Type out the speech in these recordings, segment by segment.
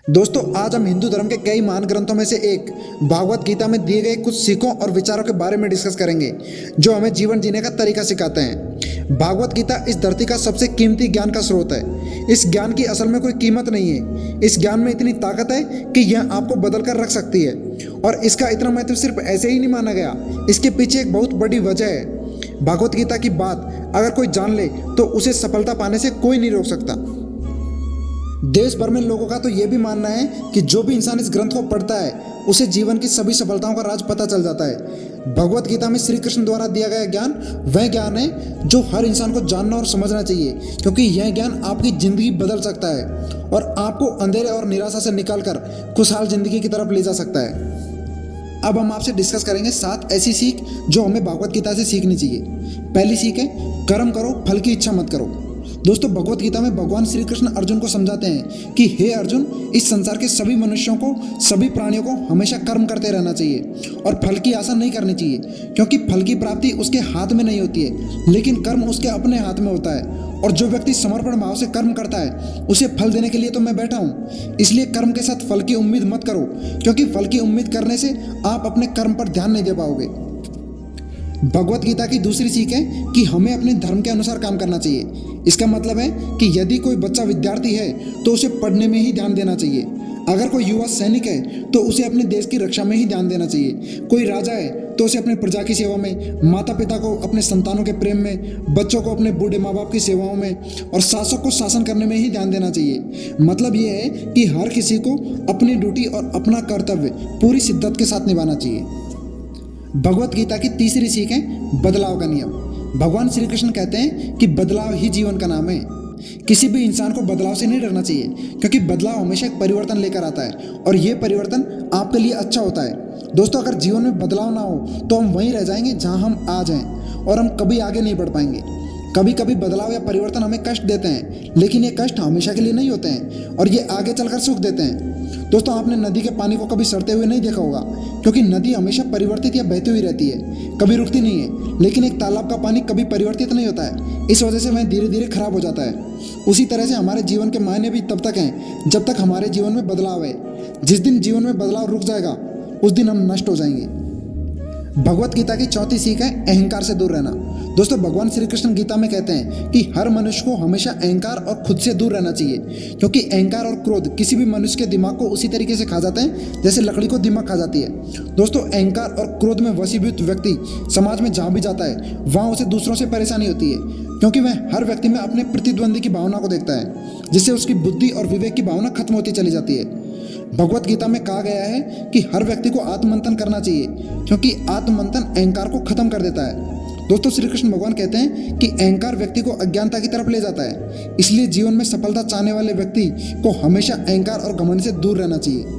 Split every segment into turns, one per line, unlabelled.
दोस्तों, आज हम हिंदू धर्म के कई महान ग्रंथों में से एक भागवत गीता में दिए गए कुछ सीखों और विचारों के बारे में डिस्कस करेंगे जो हमें जीवन जीने का तरीका सिखाते हैं। भागवत गीता इस धरती का सबसे कीमती ज्ञान का स्रोत है। इस ज्ञान की असल में कोई कीमत नहीं है। इस ज्ञान में इतनी ताकत है कि यह आपको बदल कर रख सकती है, और इसका इतना महत्व सिर्फ ऐसे ही नहीं माना गया। इसके पीछे एक बहुत बड़ी वजह है। भागवत गीता की बात अगर कोई जान ले तो उसे सफलता पाने से कोई नहीं रोक सकता। देश भर में लोगों का तो यह भी मानना है कि जो भी इंसान इस ग्रंथ को पढ़ता है उसे जीवन की सभी सफलताओं का राज पता चल जाता है। भगवत गीता में श्री कृष्ण द्वारा दिया गया ज्ञान वह ज्ञान है जो हर इंसान को जानना और समझना चाहिए, क्योंकि यह ज्ञान आपकी जिंदगी बदल सकता है और आपको अंधेरे और निराशा से निकालकर खुशहाल जिंदगी की तरफ ले जा सकता है। अब हम आपसे डिस्कस करेंगे 7 ऐसी सीख जो हमें भगवत गीता से सीखनी चाहिए। पहली सीख है, कर्म करो, फल की इच्छा मत करो। दोस्तों, भगवत गीता में भगवान श्री कृष्ण अर्जुन को समझाते हैं कि हे अर्जुन, इस संसार के सभी मनुष्यों को, सभी प्राणियों को हमेशा कर्म करते रहना चाहिए और फल की आशा नहीं करनी चाहिए, क्योंकि फल की प्राप्ति उसके हाथ में नहीं होती है, लेकिन कर्म उसके अपने हाथ में होता है। और जो व्यक्ति समर्पण भाव से कर्म करता है उसे फल देने के लिए तो मैं बैठा हूँ। इसलिए कर्म के साथ फल की उम्मीद मत करो, क्योंकि फल की उम्मीद करने से आप अपने कर्म पर ध्यान नहीं दे पाओगे। भगवत गीता की दूसरी सीख है कि हमें अपने धर्म के अनुसार काम करना चाहिए। इसका मतलब है कि यदि कोई बच्चा विद्यार्थी है तो उसे पढ़ने में ही ध्यान देना चाहिए। अगर कोई युवा सैनिक है तो उसे अपने देश की रक्षा में ही ध्यान देना चाहिए। कोई राजा है तो उसे अपने प्रजा की सेवा में, माता पिता को अपने संतानों के प्रेम में, बच्चों को अपने बूढ़े माँ बाप की सेवाओं में और शासक को शासन करने में ही ध्यान देना चाहिए। मतलब यह है कि हर किसी को अपनी ड्यूटी और अपना कर्तव्य पूरी शिद्दत के साथ निभाना चाहिए। भगवत गीता की तीसरी सीख है बदलाव का नियम। भगवान श्री कृष्ण कहते हैं कि बदलाव ही जीवन का नाम है। किसी भी इंसान को बदलाव से नहीं डरना चाहिए, क्योंकि बदलाव हमेशा एक परिवर्तन लेकर आता है और ये परिवर्तन आपके लिए अच्छा होता है। दोस्तों, अगर जीवन में बदलाव ना हो तो हम वहीं रह जाएंगे जहां हम आज हैं और हम कभी आगे नहीं बढ़ पाएंगे। कभी कभी बदलाव या परिवर्तन हमें कष्ट देते हैं, लेकिन ये कष्ट हमेशा के लिए नहीं होते हैं और ये आगे चलकर सुख देते हैं। दोस्तों, आपने नदी के पानी को कभी सड़ते हुए नहीं देखा होगा, क्योंकि नदी हमेशा परिवर्तित या बहती हुई रहती है, कभी रुकती नहीं है। लेकिन एक तालाब का पानी कभी परिवर्तित नहीं होता है, इस वजह से वह धीरे धीरे खराब हो जाता है। उसी तरह से हमारे जीवन के मायने भी तब तक हैं जब तक हमारे जीवन में बदलाव है। जिस दिन जीवन में बदलाव रुक जाएगा उस दिन हम नष्ट हो जाएंगे। भगवत गीता की चौथी सीख है अहंकार से दूर रहना। दोस्तों, भगवान श्री कृष्ण गीता में कहते हैं कि हर मनुष्य को हमेशा अहंकार और खुद से दूर रहना चाहिए, क्योंकि अहंकार और क्रोध किसी भी मनुष्य के दिमाग को उसी तरीके से खा जाते हैं जैसे लकड़ी को दिमाग खा जाती है। दोस्तों, अहंकार और क्रोध में वशीभूत व्यक्ति समाज में जहाँ भी जाता है वहाँ उसे दूसरों से परेशानी होती है, क्योंकि वह हर व्यक्ति में अपने प्रतिद्वंदी की भावना को देखता है, जिससे उसकी बुद्धि और विवेक की भावना खत्म होती चली जाती है। भगवत गीता में कहा गया है कि हर व्यक्ति को आत्ममंथन करना चाहिए, क्योंकि आत्ममंथन अहंकार को खत्म कर देता है। दोस्तों, श्री कृष्ण भगवान कहते हैं कि अहंकार व्यक्ति को अज्ञानता की तरफ ले जाता है। इसलिए जीवन में सफलता चाहने वाले व्यक्ति को हमेशा अहंकार और घमंड से दूर रहना चाहिए।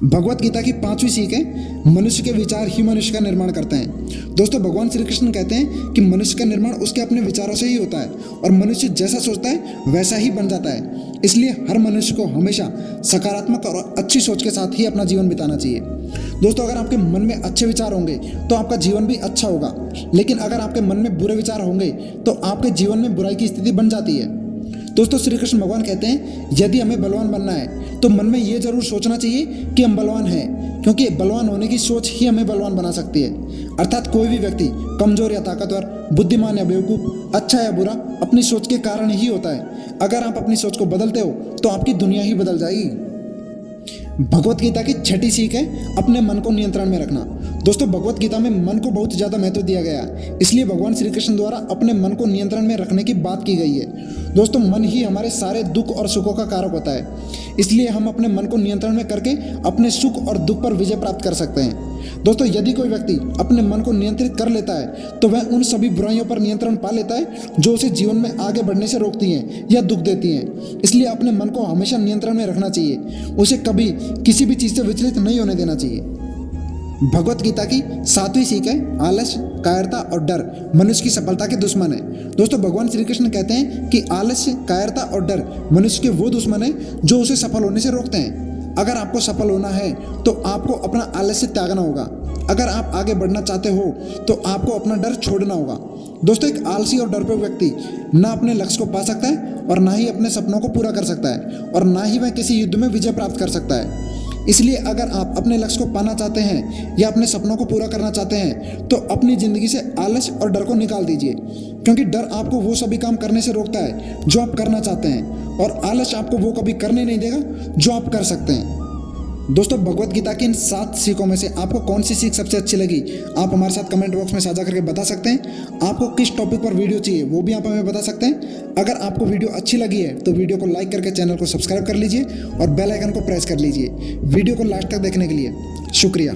भगवत गीता की 5वीं सीख है मनुष्य के विचार ही मनुष्य का निर्माण करते हैं। दोस्तों, भगवान श्री कृष्ण कहते हैं कि मनुष्य का निर्माण उसके अपने विचारों से ही होता है और मनुष्य जैसा सोचता है वैसा ही बन जाता है। इसलिए हर मनुष्य को हमेशा सकारात्मक और अच्छी सोच के साथ ही अपना जीवन बिताना चाहिए। दोस्तों, अगर आपके मन में अच्छे विचार होंगे तो आपका जीवन भी अच्छा होगा, लेकिन अगर आपके मन में बुरे विचार होंगे तो आपके जीवन में बुराई की स्थिति बन जाती है। दोस्तों, श्री कृष्ण भगवान कहते हैं यदि हमें बलवान बनना है तो मन में ये जरूर सोचना चाहिए कि हम बलवान हैं, क्योंकि बलवान होने की सोच ही हमें बलवान बना सकती है। अर्थात कोई भी व्यक्ति कमजोर या ताकतवर, बुद्धिमान या बेवकूफ, अच्छा या बुरा अपनी सोच के कारण ही होता है। अगर आप अपनी सोच को बदलते हो तो आपकी दुनिया ही बदल जाएगी। भगवत गीता की 6ठी सीख है अपने मन को नियंत्रण में रखना। दोस्तों, भगवत गीता में मन को बहुत ज़्यादा महत्व दिया गया है, इसलिए भगवान श्री कृष्ण द्वारा अपने मन को नियंत्रण में रखने की बात की गई है। दोस्तों, मन ही हमारे सारे दुख और सुखों का कारक होता है, इसलिए हम अपने मन को नियंत्रण में करके अपने सुख और दुख पर विजय प्राप्त कर सकते हैं। दोस्तों, यदि कोई व्यक्ति अपने मन को नियंत्रित कर लेता है तो वह उन सभी बुराइयों पर नियंत्रण पा लेता है जो उसे जीवन में आगे बढ़ने से रोकती हैं या दुख देती हैं। इसलिए अपने मन को हमेशा नियंत्रण में रखना चाहिए, उसे कभी किसी भी चीज़ से विचलित नहीं होने देना चाहिए। भगवत गीता की 7वीं सीख है आलस्य, कायरता और डर मनुष्य की सफलता के दुश्मन है। दोस्तों, भगवान श्री कृष्ण कहते हैं कि आलस्य, कायरता और डर मनुष्य के वो दुश्मन है जो उसे सफल होने से रोकते हैं। अगर आपको सफल होना है तो आपको अपना आलस्य त्यागना होगा। अगर आप आगे बढ़ना चाहते हो तो आपको अपना डर छोड़ना होगा। दोस्तों, एक आलसी और डरपोक व्यक्ति ना अपने लक्ष्य को पा सकता है और ना ही अपने सपनों को पूरा कर सकता है और ना ही वह किसी युद्ध में विजय प्राप्त कर सकता है। इसलिए अगर आप अपने लक्ष्य को पाना चाहते हैं या अपने सपनों को पूरा करना चाहते हैं तो अपनी ज़िंदगी से आलस और डर को निकाल दीजिए, क्योंकि डर आपको वो सभी काम करने से रोकता है जो आप करना चाहते हैं और आलस आपको वो कभी करने नहीं देगा जो आप कर सकते हैं। दोस्तों, भगवत गीता की इन 7 सीखों में से आपको कौन सी सीख सबसे अच्छी लगी, आप हमारे साथ कमेंट बॉक्स में साझा करके बता सकते हैं। आपको किस टॉपिक पर वीडियो चाहिए वो भी आप हमें बता सकते हैं। अगर आपको वीडियो अच्छी लगी है तो वीडियो को लाइक करके चैनल को सब्सक्राइब कर लीजिए और बेल आइकन को प्रेस कर लीजिए। वीडियो को लास्ट तक देखने के लिए शुक्रिया।